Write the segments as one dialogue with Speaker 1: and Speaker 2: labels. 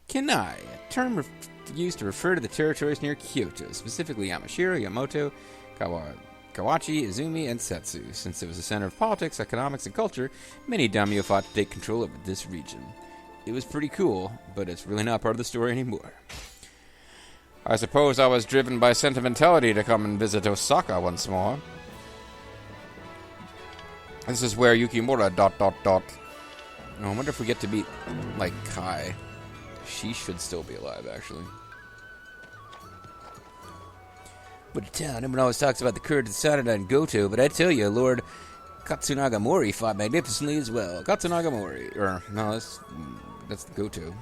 Speaker 1: Kenai, a term used to refer to the territories near Kyoto, specifically Yamashiro, Yamato, Kawachi, Izumi, and Setsu. Since it was a center of politics, economics, and culture, many daimyo fought to take control over this region. It was pretty cool, but it's really not part of the story anymore. I suppose I was driven by sentimentality to come and visit Osaka once more. This is where Yukimura ... Oh, I wonder if we get to meet, like, Kai. She should still be alive, actually. What a town. Everyone always talks about the courage of Sanada and Goto, but I tell you, Lord Katsunaga Mori fought magnificently as well. Katsunaga Mori. No, that's the Goto.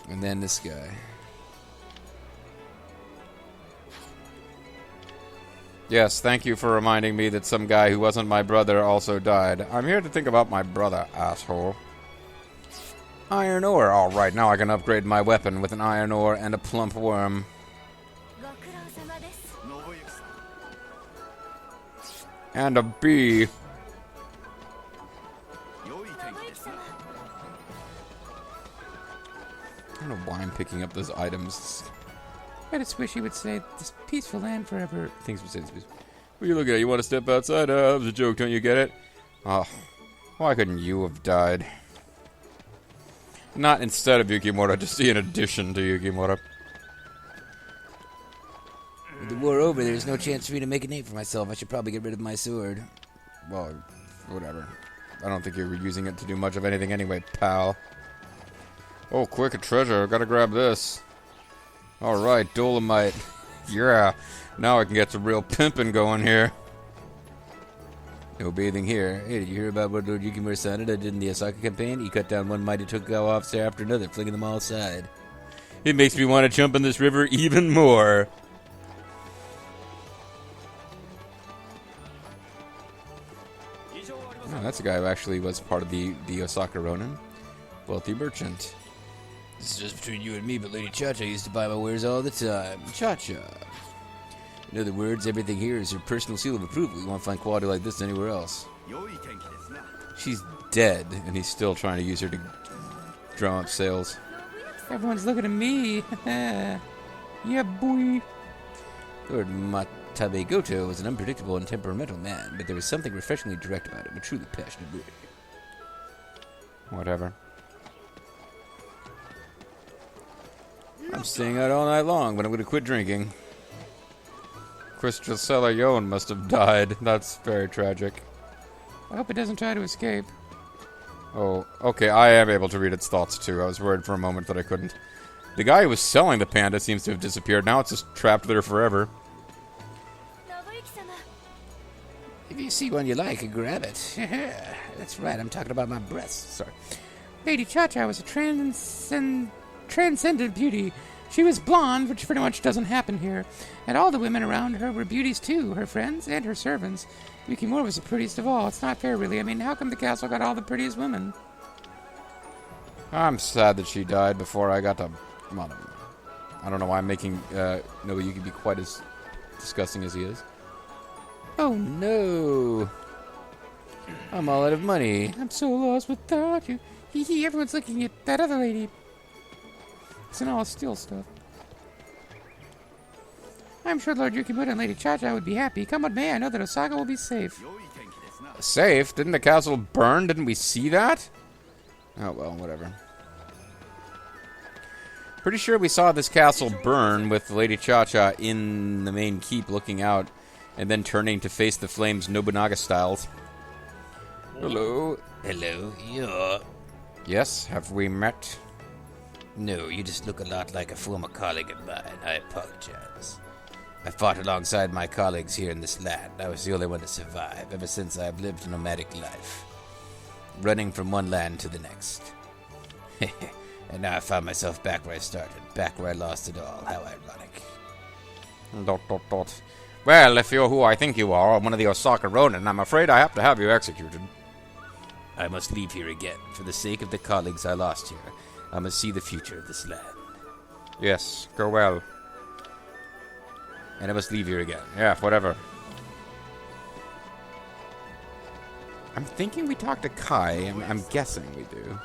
Speaker 1: And then this guy. Yes, thank you for reminding me that some guy who wasn't my brother also died. I'm here to think about my brother, asshole. Iron ore. Alright, now I can upgrade my weapon with an iron ore and a plump worm. And a bee. I don't know why I'm picking up those items. I just wish he would say this peaceful land forever. Things would say this peaceful. What are you looking at? You want to step outside? That was a joke, don't you get it? Oh, why couldn't you have died? Not instead of Yukimura, just in addition to Yukimura. With the war over, there's no chance for me to make a name for myself. I should probably get rid of my sword. Well, whatever. I don't think you're using it to do much of anything anyway, pal. Oh, quick, a treasure. Gotta grab this. Alright, Dolomite. Yeah. Now I can get some real pimping going here. No bathing here. Hey, did you hear about what Lord Yukimura Sanada did in the Osaka campaign? He cut down one mighty Tokugawa officer after another, flinging them all aside. It makes me want to jump in this river even more. Oh, that's a guy who actually was part of the Osaka Ronin. Wealthy merchant. This is just between you and me, but Lady Cha-Cha used to buy my wares all the time. Cha-Cha. In other words, everything here is her personal seal of approval. You won't find quality like this anywhere else. She's dead, and he's still trying to use her to drum up sales. Everyone's looking at me. Yeah, boy. Lord Matabe Goto was an unpredictable and temperamental man, but there was something refreshingly direct about him, a truly passionate boy. Whatever. I'm staying out all night long, but I'm going to quit drinking. Cristosella Yon must have died. That's very tragic. I hope it doesn't try to escape. Oh, okay, I am able to read its thoughts, too. I was worried for a moment that I couldn't. The guy who was selling the panda seems to have disappeared. Now it's just trapped there forever. If you see one you like, grab it. That's right, I'm talking about my breasts. Sorry. Lady Cha-Cha was a transcendent beauty. She was blonde, which pretty much doesn't happen here. And all the women around her were beauties too, her friends and her servants. Yukimura was the prettiest of all. It's not fair, really. I mean, how come the castle got all the prettiest women? I'm sad that she died before I got to... I don't know why I'm making Nobuyuki be quite as disgusting as he is. Oh no! I'm all out of money. I'm so lost without you. Hee, everyone's looking at that other lady. It's an all steel stuff. I'm sure Lord Yukimura and Lady Cha-Cha would be happy. Come what may, I know that Osaka will be safe. Safe? Didn't the castle burn? Didn't we see that? Oh well, whatever. Pretty sure we saw this castle burn with Lady Cha-Cha in the main keep looking out and then turning to face the flames Nobunaga styles. Hello. Hello. Yeah. Yes, have we met? No, you just look a lot like a former colleague of mine. I apologize. I fought alongside my colleagues here in this land. I was the only one to survive ever since I've lived a nomadic life. Running from one land to the next. And now I found myself back where I started. Back where I lost it all. How ironic. ... Well, if you're who I think you are, one of the Osaka Ronin, I'm afraid I have to have you executed. I must leave here again. For the sake of the colleagues I lost here, I must see the future of this land. Yes, go well. And I must leave here again. Yeah, whatever. I'm thinking we talked to Kai. I'm guessing we do.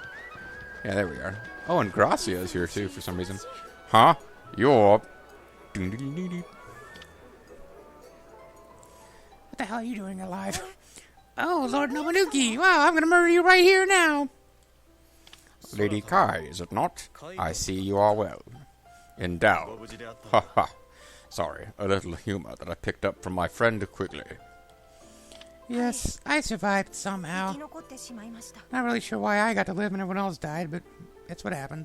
Speaker 2: Yeah, there we are. Oh, and Gracia is here too for some reason. Huh? You're...
Speaker 1: What the hell are you doing alive? Oh, Lord Nobuyuki. Wow, I'm gonna murder you right here now.
Speaker 2: Lady Kai, is it not? I see you are well. Endowed. Ha ha. Sorry, a little humor that I picked up from my friend Quigley.
Speaker 1: Yes, I survived somehow. Not really sure why I got to live and everyone else died, but that's what happened.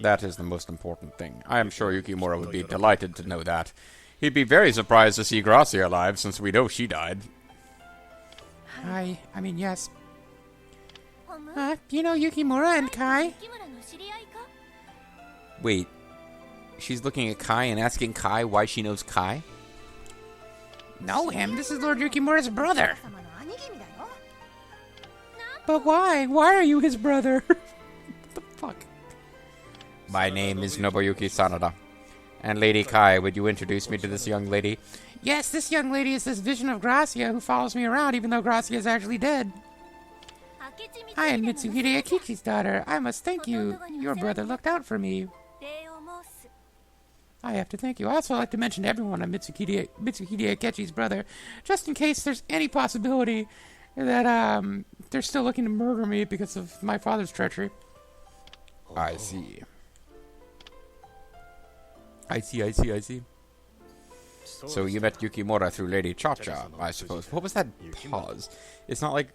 Speaker 2: That is the most important thing. I am sure Yukimura would be delighted to know that. He'd be very surprised to see Gracia alive, since we know she died.
Speaker 1: I mean, yes. You know Yukimura and Kai?
Speaker 2: Wait, she's looking at Kai and asking Kai why she knows Kai?
Speaker 1: Know him? This is Lord Yukimura's brother. But why? Why are you his brother? What the fuck?
Speaker 2: My name is Nobuyuki Sanada. And Lady Kai, would you introduce me to this young lady?
Speaker 1: Yes, this young lady is this vision of Gracia who follows me around even though Gracia is actually dead. I am Mitsuhide Akichi's daughter. I must thank you. Your brother looked out for me. I have to thank you. I also like to mention to everyone I'm Mitsuhide Akechi's brother, just in case there's any possibility that they're still looking to murder me because of my father's treachery.
Speaker 2: I see. I see. So you met Yukimura through Lady Cha-Cha, I suppose. What was that pause? It's not like...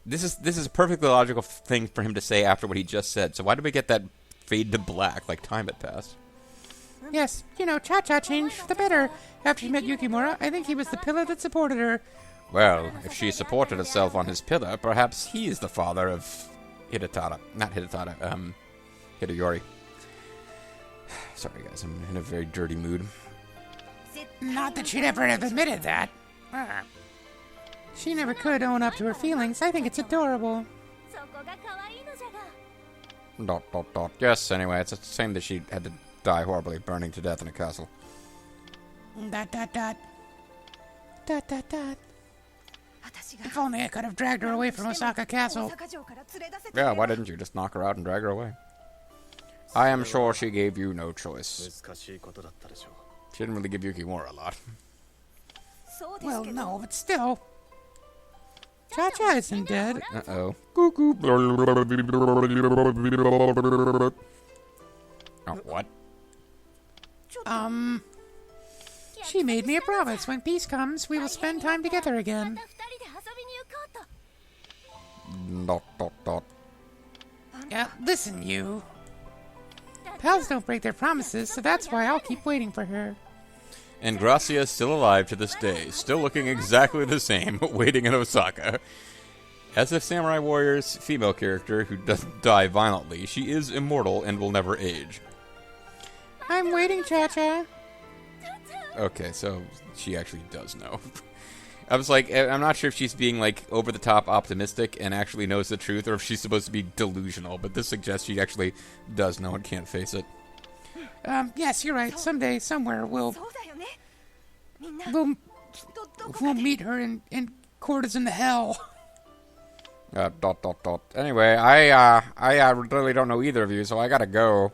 Speaker 2: This is a perfectly logical thing for him to say after what he just said, so why did we get that fade to black like time had passed?
Speaker 1: Yes, you know, Cha-Cha changed for the better. After she met Yukimura, I think he was the pillar that supported her.
Speaker 2: Well, if she supported herself on his pillar, perhaps he is the father of Hidetada. Not Hidetada, Hideyori. Sorry guys, I'm in a very dirty mood.
Speaker 1: Not that she'd ever have admitted that. She never could own up to her feelings. I think it's adorable. ...
Speaker 2: Yes, anyway, it's a shame that she had to die horribly, burning to death in a castle. ...
Speaker 1: If only I could have dragged her away from Osaka Castle.
Speaker 2: Yeah, why didn't you just knock her out and drag her away? I am sure she gave you no choice. She didn't really give Yukimura a lot.
Speaker 1: Well, no, but still. Cha-Cha isn't dead.
Speaker 2: Uh-oh. Cuckoo. Oh, what?
Speaker 1: She made me a promise. When peace comes, we will spend time together again. ... listen, you. Pals don't break their promises, so that's why I'll keep waiting for her.
Speaker 2: And Gracia is still alive to this day, still looking exactly the same, waiting in Osaka. As if Samurai Warrior's female character, who doesn't die violently, she is immortal and will never age.
Speaker 1: I'm waiting, Cha-Cha.
Speaker 2: Okay, so she actually does know. I was like, I'm not sure if she's being, like, over-the-top optimistic and actually knows the truth, or if she's supposed to be delusional, but this suggests she actually does know and can't face it.
Speaker 1: Yes, you're right. Someday, somewhere, we'll meet her in quarters in the hell.
Speaker 2: Anyway, I really don't know either of you, so I gotta go.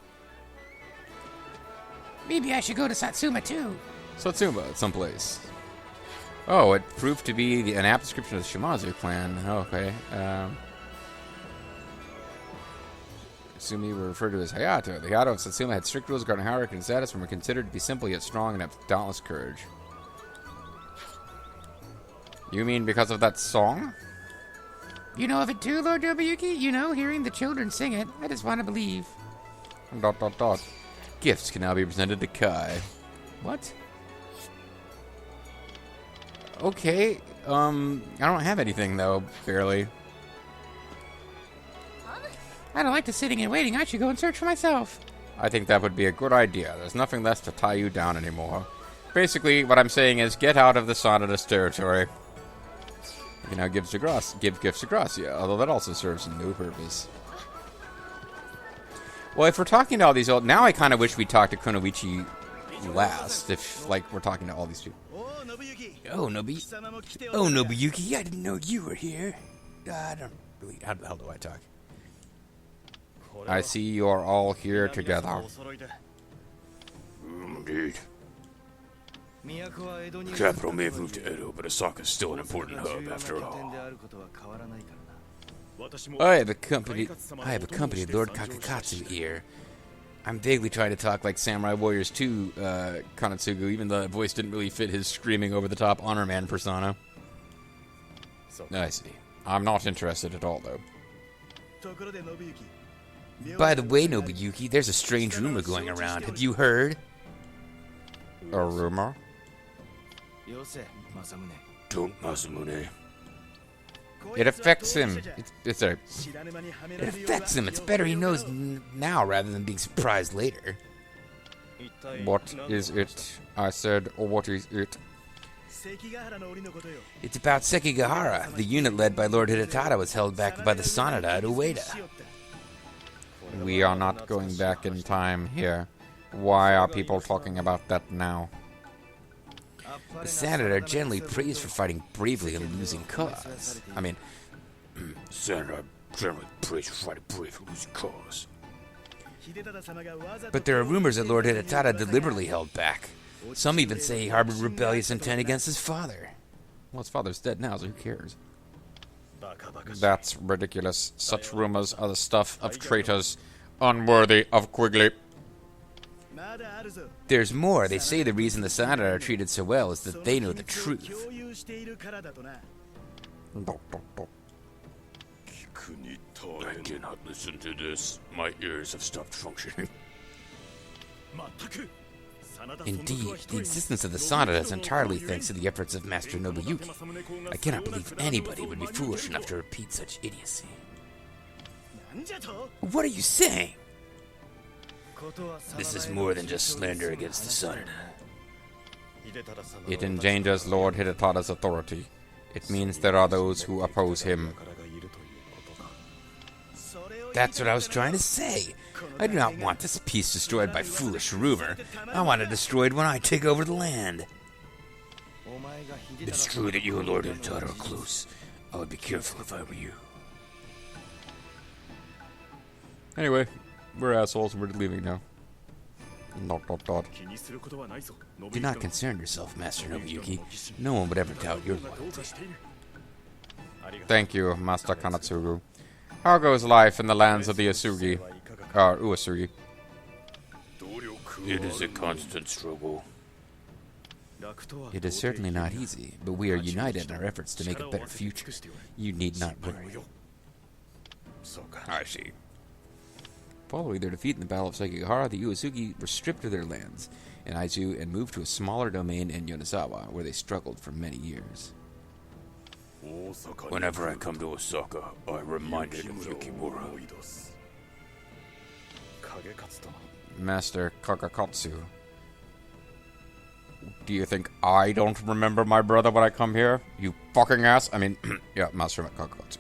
Speaker 1: Maybe I should go to Satsuma, too.
Speaker 2: Satsuma, someplace. Oh, it proved to be an apt description of the Shimazu clan. Oh, okay. Satsumi were referred to as Hayato. The Hayato of Satsuma had strict rules regarding hierarchy and status and were considered to be simple yet strong and have dauntless courage. You mean because of that song?
Speaker 1: You know of it too, Lord Nobuyuki? You know, hearing the children sing it, I just want to believe. ...
Speaker 2: Gifts can now be presented to Kai. What? Okay, I don't have anything, though, barely.
Speaker 1: I don't like the sitting and waiting. I should go and search for myself.
Speaker 2: I think that would be a good idea. There's nothing left to tie you down anymore. Basically, what I'm saying is get out of the Sanada's territory. You can now give gifts to Gracia, although that also serves no purpose. Well, if we're talking to all these old... Now I kind of wish we'd talk to Kunoichi last, if, like, we're talking to all these people. Oh, Nobuyuki, I didn't know you were here. I don't really... How the hell do I talk? I see you are all here together.
Speaker 3: Indeed. The capital may have moved to Edo, but Osaka's still an important hub after all.
Speaker 1: I have accompanied Lord Kakakatsu here.
Speaker 2: I'm vaguely trying to talk like Samurai Warriors 2, Kanatsugu, even though that voice didn't really fit his screaming over-the-top Honor Man persona. I see. I'm not interested at all, though.
Speaker 1: By the way, Nobuyuki, there's a strange rumor going around. Have you heard?
Speaker 2: A rumor?
Speaker 3: Don't, Masamune.
Speaker 2: It affects him. It
Speaker 1: affects him. It's better he knows now rather than being surprised later.
Speaker 2: What is it? I said, or what is it?
Speaker 1: It's about Sekigahara. The unit led by Lord Hidetada was held back by the Sanada at Ueda.
Speaker 2: We are not going back in time here. Why are people talking about that now?
Speaker 1: The Sanada are generally praised for fighting bravely and losing cause. I mean,
Speaker 3: Sanada generally praised for fighting brave and losing cause.
Speaker 1: But there are rumors that Lord Hidetada deliberately held back. Some even say he harbored rebellious intent against his father.
Speaker 2: Well, his father's dead now, so who cares? That's ridiculous. Such rumors are the stuff of traitors, unworthy of Quigley.
Speaker 1: There's more. They say the reason the Sanada are treated so well is that they know the truth.
Speaker 3: I cannot listen to this. My ears have stopped functioning.
Speaker 1: Indeed, the existence of the Sanada is entirely thanks to the efforts of Master Nobuyuki. I cannot believe anybody would be foolish enough to repeat such idiocy. What are you saying?
Speaker 3: This is more than just slander against the Sanada.
Speaker 2: It endangers Lord Hidetada's authority. It means there are those who oppose him.
Speaker 1: That's what I was trying to say. I do not want this peace destroyed by foolish rumor. I want it destroyed when I take over the land.
Speaker 3: It's true that you and Lord Hidetada are close. I would be careful if I were you.
Speaker 2: Anyway, we're assholes and we're leaving now. ...
Speaker 1: Do not concern yourself, Master Nobuyuki. No one would ever doubt your loyalty.
Speaker 2: Thank you, Master Kanatsugu. How goes life in the lands of the Uasugi?
Speaker 3: It is a constant struggle.
Speaker 1: It is certainly not easy, but we are united in our efforts to make a better future. You need not worry.
Speaker 2: I see.
Speaker 1: Following their defeat in the Battle of Sekigahara, the Uasugi were stripped of their lands in Aizu and moved to a smaller domain in Yonezawa, where they struggled for many years.
Speaker 3: Whenever I come to Osaka, I'm reminded of Yukimura.
Speaker 2: Master Kakakatsu. Do you think I don't remember my brother when I come here? You fucking ass. I mean, yeah, Master Kakakatsu.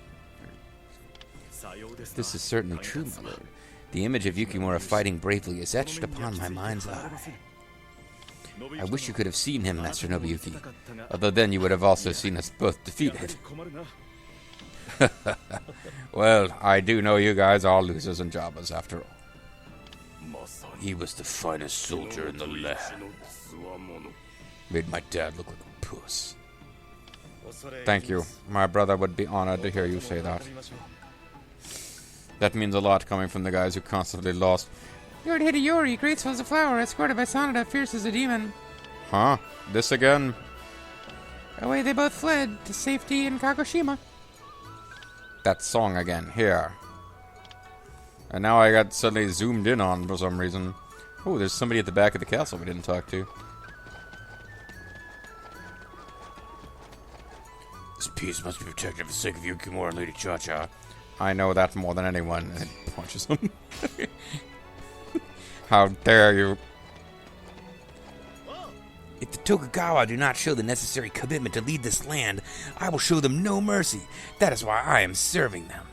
Speaker 1: This is certainly true, my lord. The image of Yukimura fighting bravely is etched upon my mind's eye. I wish you could have seen him, Master Nobuyuki. Although then you would have also seen us both defeated.
Speaker 2: Well, I do know you guys are losers and jobbers after all.
Speaker 3: He was the finest soldier in the land.
Speaker 1: Made my dad look like a puss.
Speaker 2: Thank you. My brother would be honored to hear you say that. That means a lot coming from the guys who constantly lost.
Speaker 1: Lord Hideyori, graceful as a flower, escorted by Sanada, fierce as a demon.
Speaker 2: Huh? This again?
Speaker 1: Away they both fled to safety in Kagoshima.
Speaker 2: That song again. Here. And now I got suddenly zoomed in on for some reason. Oh, there's somebody at the back of the castle we didn't talk to.
Speaker 3: This peace must be protected for the sake of Yukimura and Lady Cha-Cha.
Speaker 2: I know that more than anyone. And it punches him. How dare you?
Speaker 1: If the Tokugawa do not show the necessary commitment to lead this land, I will show them no mercy. That is why I am serving them.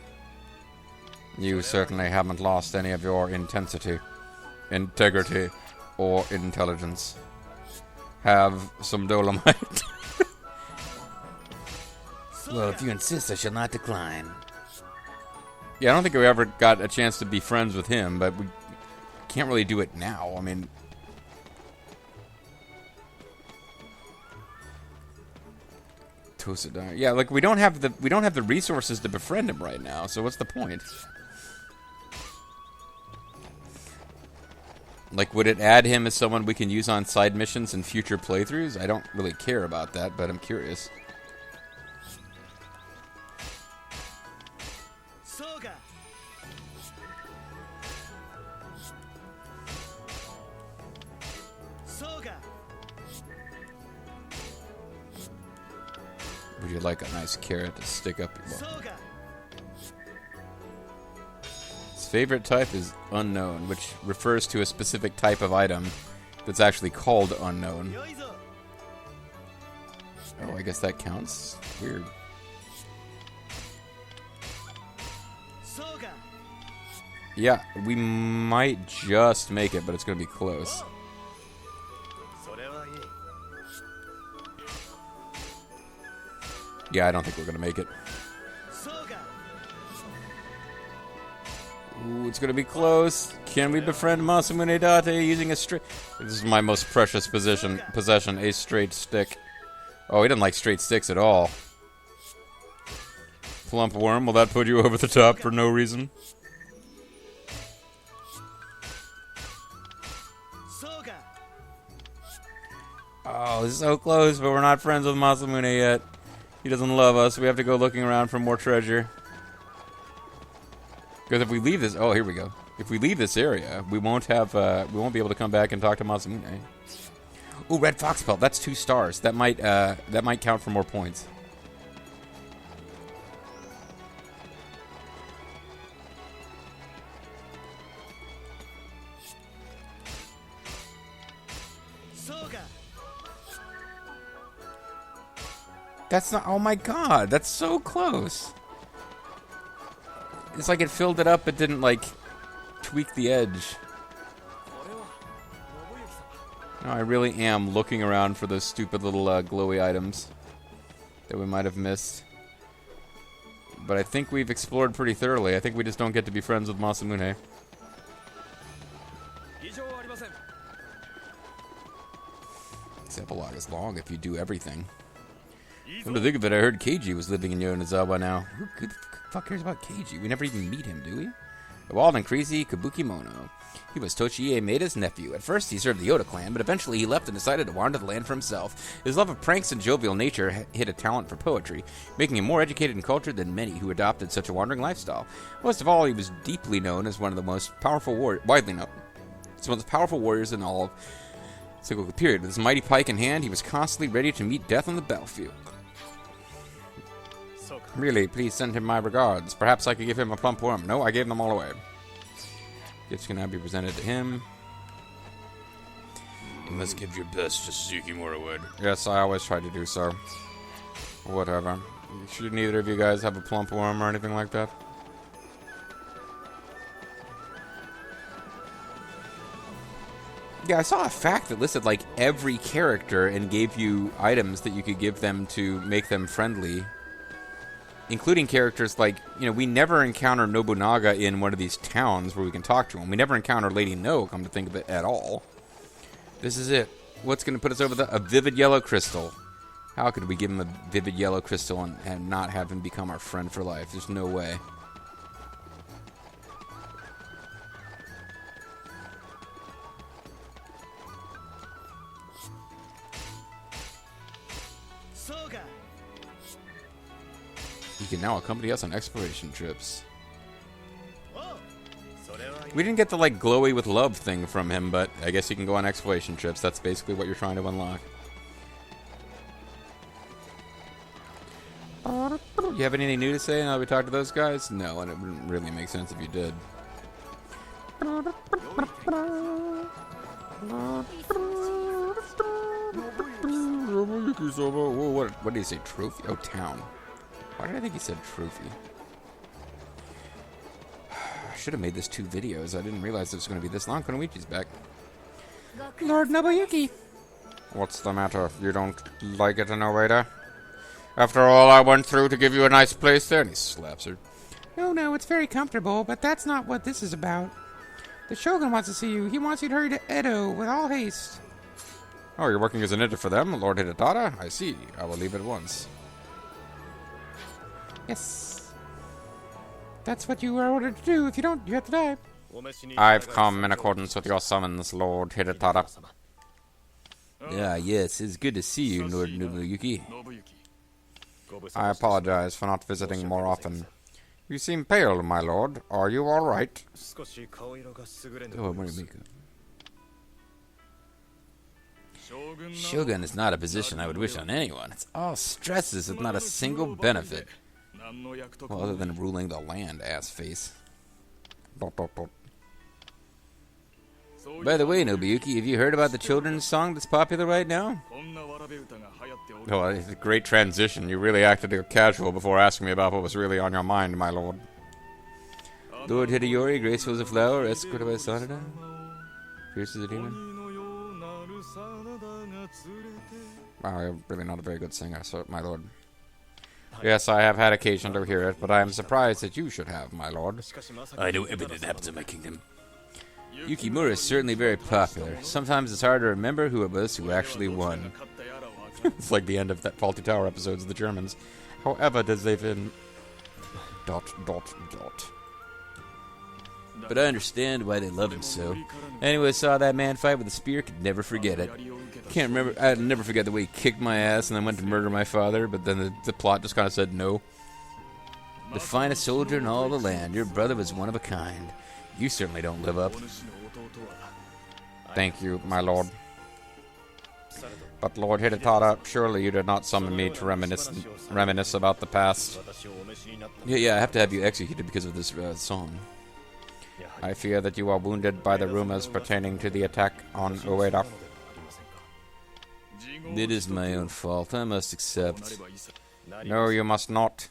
Speaker 2: You certainly haven't lost any of your intensity, integrity, or intelligence. Have some dolomite.
Speaker 1: Well, if you insist, I shall not decline.
Speaker 2: Yeah, I don't think we ever got a chance to be friends with him, but we can't really do it now. I mean... Tosadai. Yeah, like we don't have the resources to befriend him right now, so what's the point? Like, would it add him as someone we can use on side missions in future playthroughs? I don't really care about that, but I'm curious. Would you like a nice carrot to stick up your butt? His favorite type is unknown, which refers to a specific type of item that's actually called unknown. Oh, I guess that counts. Weird. Yeah, we might just make it, but it's going to be close. Yeah, I don't think we're going to make it. Ooh, it's going to be close. Can we befriend Masamune Date using a straight... This is my most precious possession, a straight stick. Oh, he didn't like straight sticks at all. Plump worm, will that put you over the top for no reason? Oh, this is so close, but we're not friends with Masamune yet. He doesn't love us. We have to go looking around for more treasure. Because if we leave this... Oh, here we go. If we leave this area, we won't have... we won't be able to come back and talk to Masamune. Ooh, red fox pelt. That's 2 stars. That might count for more points. That's not... Oh my god, that's so close. It's like it filled it up, but didn't, like, tweak the edge. No, I really am looking around for those stupid little glowy items that we might have missed. But I think we've explored pretty thoroughly. I think we just don't get to be friends with Masamune. This epilogue is long if you do everything. Come to think of it, I heard Keiji was living in Yonezawa now. Who the fuck cares about Keiji? We never even meet him, do we? A wild and crazy Kabukimono. He was Tochie Maeda's nephew. At first, he served the Oda clan, but eventually he left and decided to wander the land for himself. His love of pranks and jovial nature hid a talent for poetry, making him more educated and cultured than many who adopted such a wandering lifestyle. Most of all, he was deeply known as one of the most powerful widely known. He's one of the powerful warriors in all of Sengoku period. With his mighty pike in hand, he was constantly ready to meet death on the battlefield. Really, please send him my regards. Perhaps I could give him a plump worm. No, I gave them all away. Gifts can now be presented to him.
Speaker 3: You must give your best, just as Yukimura would.
Speaker 2: Yes, I always try to do so. Whatever. Should neither of you guys have a plump worm or anything like that? Yeah, I saw a fact that listed, like, every character and gave you items that you could give them to make them friendly. Including characters like, you know, we never encounter Nobunaga in one of these towns where we can talk to him. We never encounter Lady No, come to think of it, at all. This is it. What's going to put us over a vivid yellow crystal? How could we give him a vivid yellow crystal and not have him become our friend for life? There's no way. He can now accompany us on exploration trips. We didn't get the, like, glowy with love thing from him, but I guess he can go on exploration trips. That's basically what you're trying to unlock. You have anything new to say now that we talked to those guys? No, and it wouldn't really make sense if you did. What did he say? Trophy? Oh, town. Why did I think he said trophy? I should have made this 2 videos. I didn't realize it was going to be this long. Konoichi's back.
Speaker 1: Lord Nobuyuki.
Speaker 2: What's the matter? You don't like it, Inoue? After all I went through to give you a nice place there? And he slaps her.
Speaker 1: No, it's very comfortable, but that's not what this is about. The Shogun wants to see you. He wants you to hurry to Edo with all haste.
Speaker 2: Oh, you're working as a ninja for them, Lord Hidetada? I see. I will leave at once.
Speaker 1: Yes. That's what you are ordered to do. If you don't, you have to die.
Speaker 2: I've come in accordance with your summons, Lord Hidetada. Yes, it's good to see you, Lord Nobuyuki. I apologize for not visiting more often. You seem pale, my lord. Are you all right? Oh, I'm wearing makeup. Shogun is not a position I would wish on anyone. It's all stresses with not a single benefit. Well, other than ruling the land, ass face. By the way, Nobuyuki, have you heard about the children's song that's popular right now? Oh, it's a great transition. You really acted casual before asking me about what was really on your mind, my lord. Lord Hideyori, graceful as a flower, escorted by Sanada, fierce as a demon. Wow, I'm really not a very good singer, so, my lord. Yes, I have had occasion to hear it, but I am surprised that you should have, my lord. I know everything that happens in my kingdom. Yukimura is certainly very popular. Sometimes it's hard to remember who it was who actually won. It's like the end of that Faulty Tower episodes of the Germans. However, does they've been... ... But I understand why they love him so. Anyone who saw that man fight with a spear could never forget it. Can't remember... I'd never forget the way he kicked my ass and then went to murder my father, but then the plot just kind of said no. The finest soldier in all the land. Your brother was one of a kind. You certainly don't live up. Thank you, my lord. But Lord Hidetada, surely you did not summon me to reminisce about the past. Yeah, I have to have you executed because of this song. I fear that you are wounded by the rumors pertaining to the attack on Ueda. It is my own fault, I must accept. No, you must not.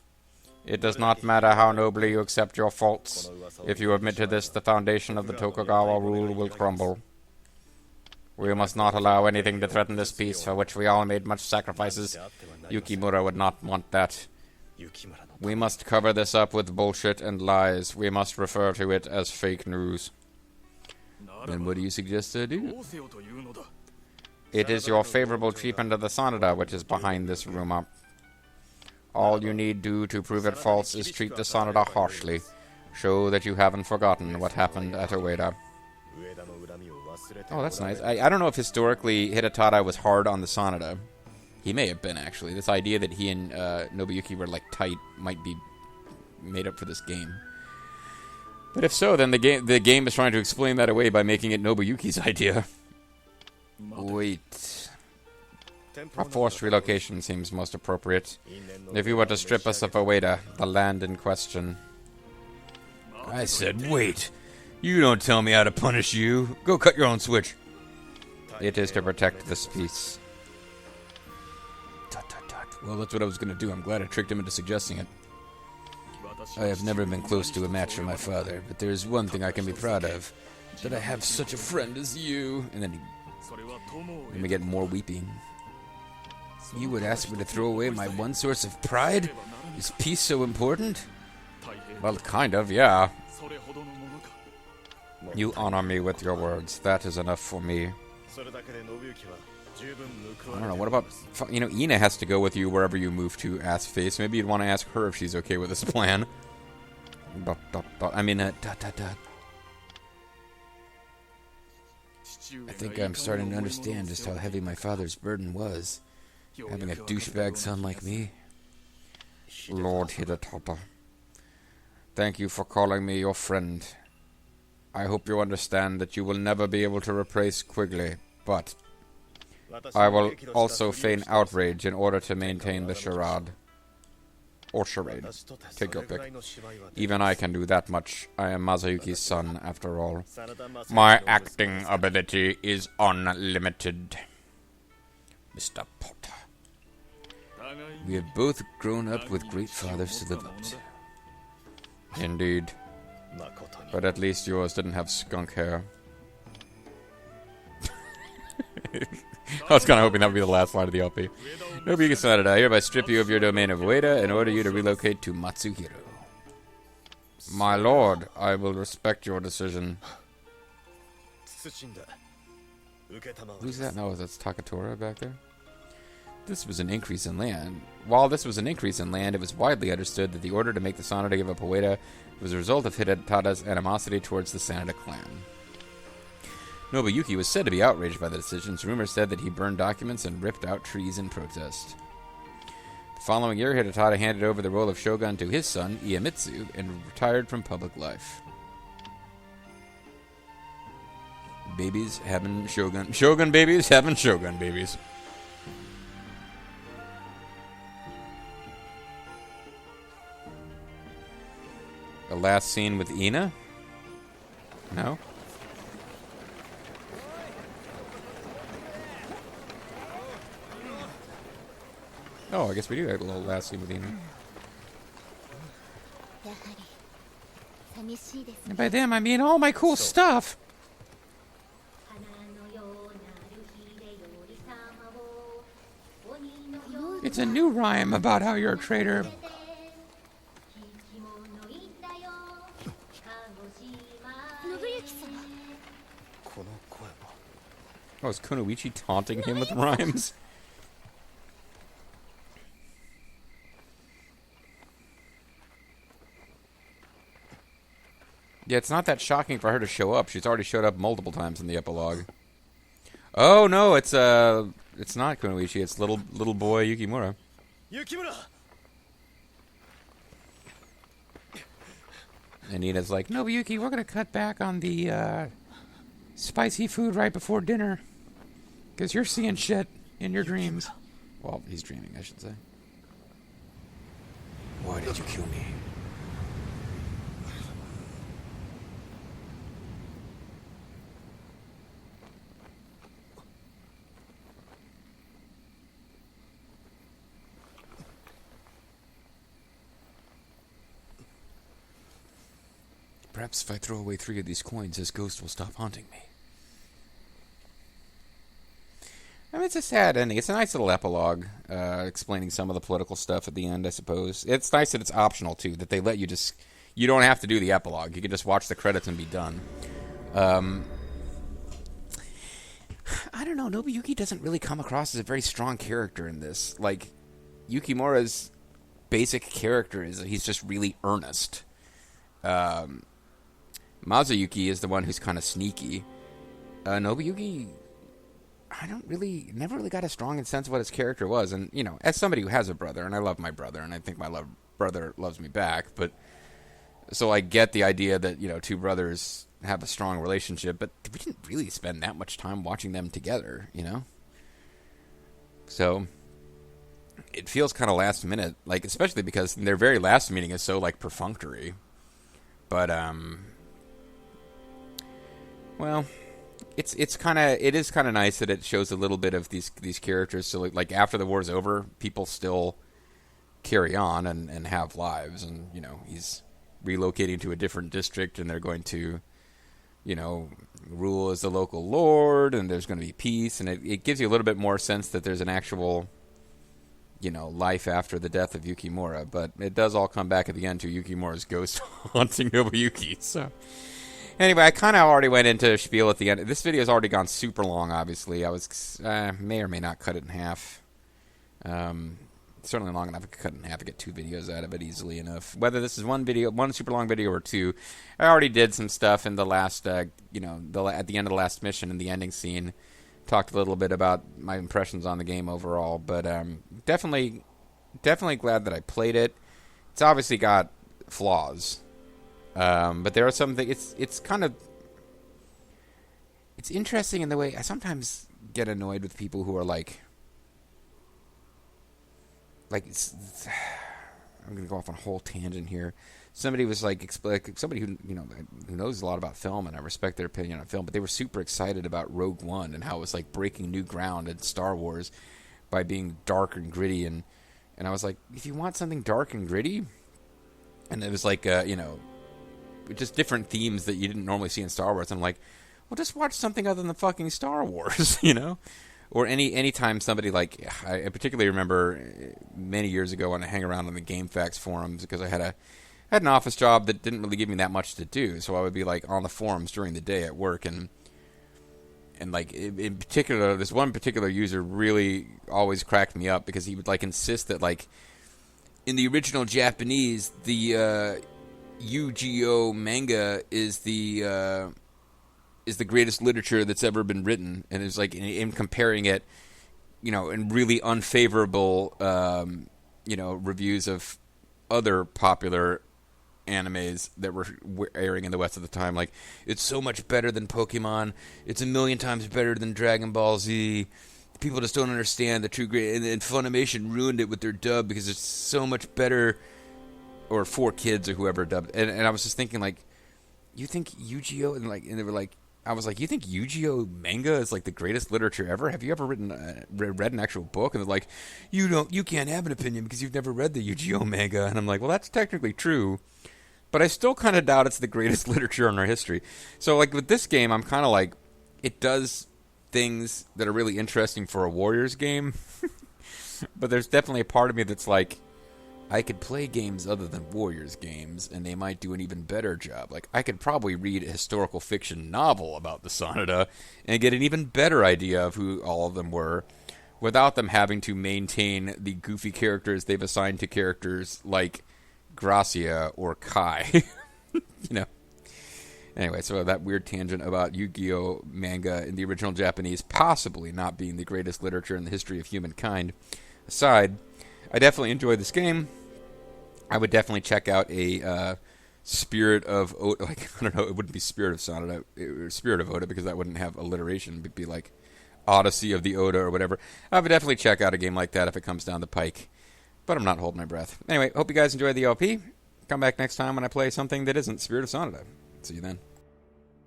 Speaker 2: It does not matter how nobly you accept your faults. If you admit to this, the foundation of the Tokugawa rule will crumble. We must not allow anything to threaten this peace, for which we all made much sacrifices. Yukimura would not want that. We must cover this up with bullshit and lies. We must refer to it as fake news. Then what do you suggest I do? It is your favorable treatment of the Sanada which is behind this rumor. All you need do to prove it false is treat the Sanada harshly. Show that you haven't forgotten what happened at Ueda. Oh, that's nice. I don't know if historically Hidetada was hard on the Sanada. He may have been, actually. This idea that he and Nobuyuki were, like, tight might be made up for this game. But if so, then the game is trying to explain that away by making it Nobuyuki's idea. Wait. A forced relocation seems most appropriate. If you were to strip us of Ueda, the land in question. I said, wait. You don't tell me how to punish you. Go cut your own switch. It is to protect this peace. Well, that's what I was going to do. I'm glad I tricked him into suggesting it. I have never been close to a match for my father, but there is one thing I can be proud of. That I have such a friend as you. And then we get more weeping. You would ask me to throw away my one source of pride? Is peace so important? Well, kind of, yeah. You honor me with your words. That is enough for me. I don't know, what about... You know, Ina has to go with you wherever you move to, ass face. Maybe you'd want to ask her if she's okay with this plan. I mean, I think I'm starting to understand just how heavy my father's burden was. Having a douchebag son like me. Lord Hidetada, thank you for calling me your friend. I hope you understand that you will never be able to replace Quigley, but I will also feign outrage in order to maintain the charade. Or charade. Take your pick. Even I can do that much. I am Masayuki's son, after all. My acting ability is unlimited. Mr. Potter. We have both grown up with great fathers to live up to. Indeed. But at least yours didn't have skunk hair. I was kind of hoping that would be the last line of the LP. Nobuyuki Sanada, I hereby strip you of your domain of Ueda and order you to relocate to Matsuhiro. My lord, I will respect your decision. Who's that? No, that's Takatora back there. This was an increase in land. While this was an increase in land, it was widely understood that the order to make the Sanada give up Ueda was a result of Hidetada's animosity towards the Sanada clan. Nobuyuki was said to be outraged by the decisions. Rumors said that he burned documents and ripped out trees in protest. The following year, Hidetada handed over the role of shogun to his son, Iemitsu, and retired from public life. Babies having shogun. Shogun babies having shogun babies. The last scene with Ina? No? Oh, I guess we do have a little last scene with Ina.
Speaker 1: And by them, I mean all my cool stuff. It's a new rhyme about how you're a traitor.
Speaker 2: Oh, is Kunoichi taunting him with rhymes? Yeah, it's not that shocking for her to show up. She's already showed up multiple times in the epilogue. Oh no, it's not Kunoichi. It's little boy Yukimura. Yukimura. And Nina's like, Nobuyuki, we're gonna cut back on the spicy food right before dinner, because you're seeing shit in your dreams. Well, he's dreaming, I should say. Why did you kill me? Perhaps if I throw away 3 of these coins, his ghost will stop haunting me. I mean, it's a sad ending. It's a nice little epilogue, explaining some of the political stuff at the end, I suppose. It's nice that it's optional, too, that they let you just... You don't have to do the epilogue. You can just watch the credits and be done. I don't know. Nobuyuki doesn't really come across as a very strong character in this. Like, Yukimura's basic character is that he's just really earnest. Mazuyuki is the one who's kind of sneaky. Nobuyuki, never really got a strong sense of what his character was. And, you know, as somebody who has a brother, and I love my brother, and I think my brother loves me back, but, so I get the idea that, you know, 2 brothers have a strong relationship, but we didn't really spend that much time watching them together, you know? So, it feels kind of last minute, like, especially because their very last meeting is so, like, perfunctory. But, well, it is kind of nice that it shows a little bit of these characters. So like after the war's over, people still carry on and have lives, and you know he's relocating to a different district, and they're going to, you know, rule as the local lord, and there's going to be peace, and it gives you a little bit more sense that there's an actual, you know, life after the death of Yukimura. But it does all come back at the end to Yukimura's ghost haunting Nobuyuki. So. Anyway, I kind of already went into spiel at the end. This video has already gone super long, obviously. I was may or may not cut it in half. Certainly long enough I could cut it in half to get 2 videos out of it easily enough. Whether this is one super long video or 2, I already did some stuff in the last, at the end of the last mission in the ending scene. Talked a little bit about my impressions on the game overall, but definitely glad that I played it. It's obviously got flaws. But there are some things, it's kind of, it's interesting in the way I sometimes get annoyed with people who are like I'm going to go off on a whole tangent here. Somebody was like, somebody who, you know, who knows a lot about film, and I respect their opinion on film, but they were super excited about Rogue One and how it was like breaking new ground in Star Wars by being dark and gritty, and I was like, if you want something dark and gritty, and it was like, you know, just different themes that you didn't normally see in Star Wars. I'm like, well, just watch something other than fucking Star Wars, you know? Or any time somebody like, I particularly remember many years ago when I hang around on the GameFAQs forums, because I had I had an office job that didn't really give me that much to do, so I would be like on the forums during the day at work, and like in particular, this one particular user really always cracked me up because he would like insist that like in the original Japanese, the Yu-Gi-Oh manga is the greatest literature that's ever been written, and it's like in comparing it, you know, in really unfavorable, you know, reviews of other popular animes that were airing in the West at the time. Like, it's so much better than Pokemon. It's a million times better than Dragon Ball Z. People just don't understand the true great. And Funimation ruined it with their dub because it's so much better. Or 4Kids or whoever dubbed. And I was just thinking, like, you think Yu-Gi-Oh? And they were like, I was like, you think Yu-Gi-Oh manga is like the greatest literature ever? Have you ever read an actual book? And they're like, you can't have an opinion because you've never read the Yu-Gi-Oh manga. And I'm like, well, that's technically true, but I still kind of doubt it's the greatest literature in our history. So like with this game, I'm kind of like, it does things that are really interesting for a Warriors game, but there's definitely a part of me that's like, I could play games other than Warriors games, and they might do an even better job. Like, I could probably read a historical fiction novel about the Sanada and get an even better idea of who all of them were without them having to maintain the goofy characters they've assigned to characters like Gracia or Kai. You know. Anyway, so that weird tangent about Yu-Gi-Oh! Manga in the original Japanese possibly not being the greatest literature in the history of humankind aside, I definitely enjoyed this game. I would definitely check out a Spirit of Oda. Like, I don't know, it wouldn't be Spirit of Sanada, or Spirit of Oda, because that wouldn't have alliteration. It would be like Odyssey of the Oda or whatever. I would definitely check out a game like that if it comes down the pike. But I'm not holding my breath. Anyway, hope you guys enjoyed the LP. Come back next time when I play something that isn't Spirit of Sanada. See you then.